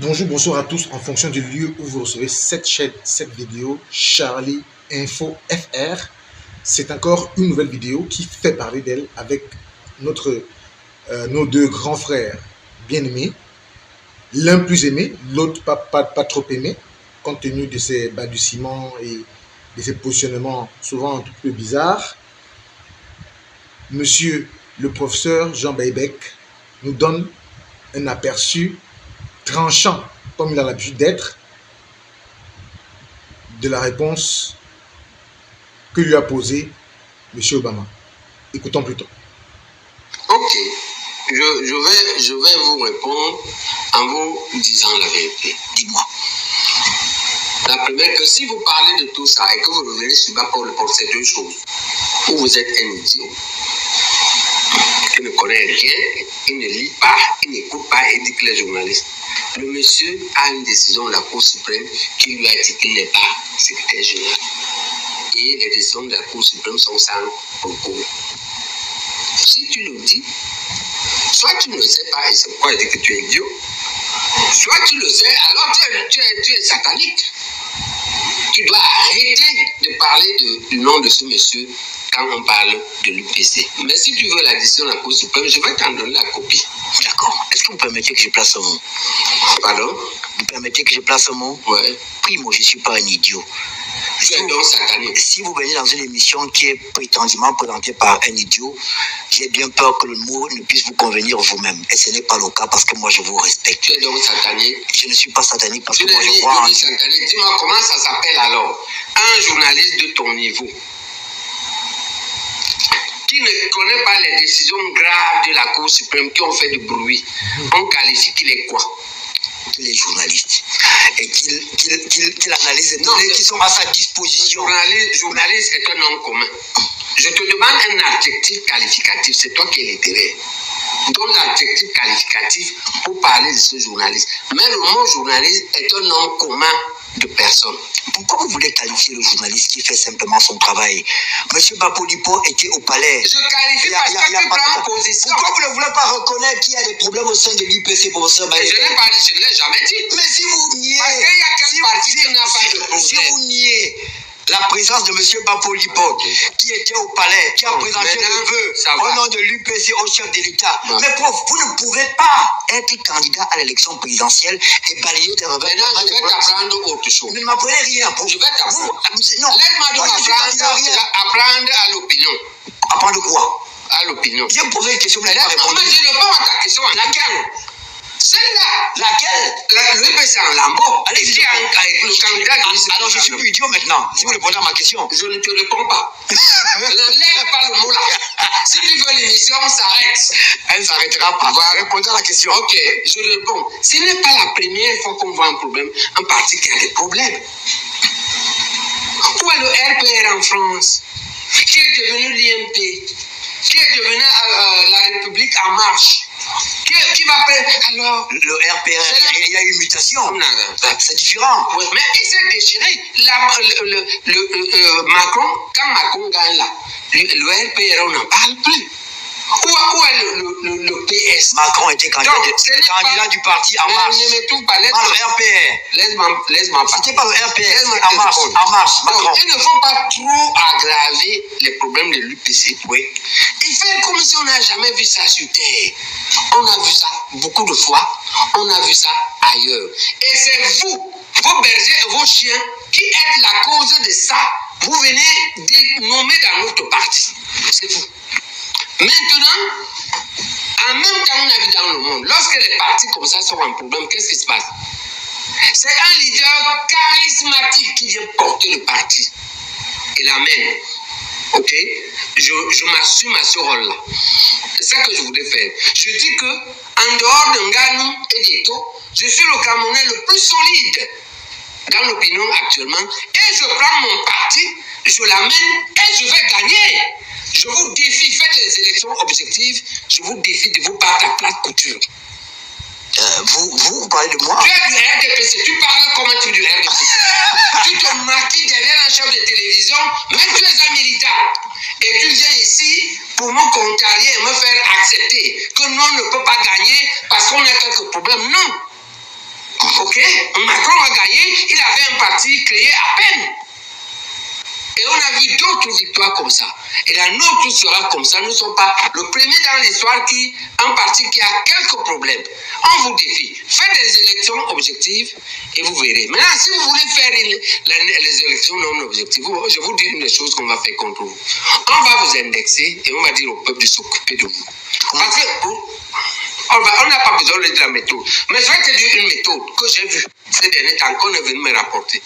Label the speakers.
Speaker 1: Bonjour, bonsoir à tous en fonction du lieu où vous recevez cette vidéo, Charlie Info FR. C'est encore une nouvelle vidéo qui fait parler d'elle avec nos deux grands frères bien-aimés. L'un plus aimé, l'autre pas trop aimé, compte tenu de ses balbutiements et de ses positionnements souvent un peu bizarres. Monsieur le professeur Jean Baybec nous donne un aperçu tranchant, comme il a l'habitude d'être, de la réponse que lui a posée M. Obama. Écoutons plutôt.
Speaker 2: Ok, je vais vous répondre en vous disant la vérité. Dis-moi. La première, que si vous parlez de tout ça et que vous revenez sur ma pour ces deux choses, où vous êtes un idiot, qui ne connaît rien, il ne lit pas, il n'écoute pas et dit que les journalistes. Le monsieur a une décision de la Cour suprême qui lui a dit qu'il n'est pas secrétaire général. Et les décisions de la Cour suprême sont sans concours. Si tu le dis, soit tu ne le sais pas et c'est pourquoi il dit que tu es idiot, soit tu le sais, alors tu es satanique. Tu dois arrêter de parler du nom de ce monsieur quand on parle de l'UPC. Mais si tu veux la décision de la Cour suprême, je vais t'en donner la copie.
Speaker 3: D'accord. Est-ce que vous permettez que je place un mot?
Speaker 2: Pardon?
Speaker 3: Vous permettez que je place un mot?
Speaker 2: Ouais.
Speaker 3: Primo, je ne suis pas un idiot.
Speaker 2: Tu es donc satanique.
Speaker 3: Si vous venez dans une émission qui est prétendument présentée par un idiot, j'ai bien peur que le mot ne puisse vous convenir vous-même. Et ce n'est pas le cas parce que moi je vous respecte.
Speaker 2: Tu es donc satanique.
Speaker 3: Je ne suis pas satanique parce
Speaker 2: que
Speaker 3: moi je vois en Dieu.
Speaker 2: Satanique. Dis-moi comment ça s'appelle alors? Un journaliste de ton niveau qui ne connaît pas les décisions graves de la Cour suprême qui ont fait du bruit, on qualifie qu'il est quoi?
Speaker 3: Qu'il est journaliste et qu'il analyse les données qui sont à sa disposition.
Speaker 2: Journaliste est un nom commun. Je te demande un adjectif qualificatif, c'est toi qui es littéraire. Donc l'adjectif qualificatif pour parler de ce journaliste. Mais le mot journaliste est un nom commun de personne.
Speaker 3: Pourquoi vous voulez qualifier le journaliste qui fait simplement son travail? Monsieur Bapodipo était au palais.
Speaker 2: Je qualifie parce que tu prends position.
Speaker 3: Pourquoi vous ne voulez pas reconnaître qu'il y a des problèmes au sein de l'UPC, professeur Baye?
Speaker 2: Je ne l'ai jamais dit.
Speaker 3: Mais si vous niez...
Speaker 2: Parce qu'il y a quelle partie qui n'a pas de problème?
Speaker 3: Si vous niez la présence de M. Bapodipo, qui était au palais, qui a présenté le vœu au nom de l'UPC au chef de l'État. Mais prof, vous ne pouvez pas être candidat à l'élection présidentielle et balayer des rebelles.
Speaker 2: Maintenant, je vais t'apprendre autre chose.
Speaker 3: Ne m'apprenez rien, prof.
Speaker 2: Je vais t'apprendre.
Speaker 3: Non,
Speaker 2: laisse-moi donc apprendre à l'opinion.
Speaker 3: Apprendre quoi?
Speaker 2: À l'opinion.
Speaker 3: J'ai posé une question, vous n'avez pas répondu.
Speaker 2: Mais je réponds à ta question. Laquelle? Celle-là.
Speaker 3: Laquelle?
Speaker 2: L'UPC en Lambeau.
Speaker 3: Allez,
Speaker 2: qui est le candidat de l'UPC.
Speaker 3: Alors je suis plus idiot maintenant. Si vous répondez à ma question.
Speaker 2: Je ne te réponds pas. N'enlève pas le mot là. Si tu veux l'émission, s'arrête.
Speaker 3: Elle ne s'arrêtera pas.
Speaker 2: Voilà.
Speaker 3: Répondez à la question.
Speaker 2: Ok, je réponds. Ce n'est pas la première fois qu'on voit un problème, un parti qui a des problèmes. Où est le RPR en France? Qui est devenu l'IMP? Qui est devenu la République en marche? Qui va faire alors?
Speaker 3: Le RPR, il y a eu une mutation. C'est différent.
Speaker 2: Oui, mais il s'est déchiré. Macron, quand Macron gagne là, le RPR, on n'en parle plus. Où est le PS?
Speaker 3: Macron était candidat du parti En Marche.
Speaker 2: Ne me trouve pas.
Speaker 3: Pas le RPR.
Speaker 2: Laisse-moi pas.
Speaker 3: C'était pas le RPR. En Marche. Macron.
Speaker 2: Donc, il ne faut pas trop aggraver les problèmes de l'UPC.
Speaker 3: Oui.
Speaker 2: Il fait comme si on n'a jamais vu ça sur Terre. On a vu ça beaucoup de fois. On a vu ça ailleurs. Et c'est vous, vos bergers et vos chiens, qui êtes la cause de ça. Vous venez de nommer dans notre parti. C'est vous. Maintenant, en même temps, on a vu dans le monde, lorsque les partis comme ça sont en problème, qu'est-ce qui se passe? C'est un leader charismatique qui vient porter le parti et l'amène. Ok? Je m'assume à ce rôle-là. C'est ça que je voulais faire. Je dis que, en dehors de Nganou et d'Eto, je suis le Camerounais le plus solide dans l'opinion actuellement. Et je prends mon parti, je l'amène et je vais gagner. Je vous défie, faites des élections objectives, je vous défie de vous battre à plate couture.
Speaker 3: Vous parlez de moi?
Speaker 2: Tu es du RDPC, tu parles comment tu es du RDPC? Tu te maquilles derrière un chef de télévision, même tu es un militant. Et tu viens ici pour me contrarier et me faire accepter que nous on ne peut pas gagner parce qu'on a quelques problèmes. Non. Ok, Macron a gagné, il avait un parti créé à peine. Et on a vu d'autres victoires comme ça. Et la nôtre sera comme ça. Nous ne sommes pas le premier dans l'histoire un parti qui a quelques problèmes. On vous défie. Faites des élections objectives et vous verrez. Maintenant, si vous voulez faire les élections non objectives, je vous dis une des choses qu'on va faire contre vous. On va vous indexer et on va dire au peuple de s'occuper de vous. Parce que on n'a pas besoin de la méthode. Mais je vais te dire une méthode que j'ai vue ces derniers temps qu'on est venu me rapporter.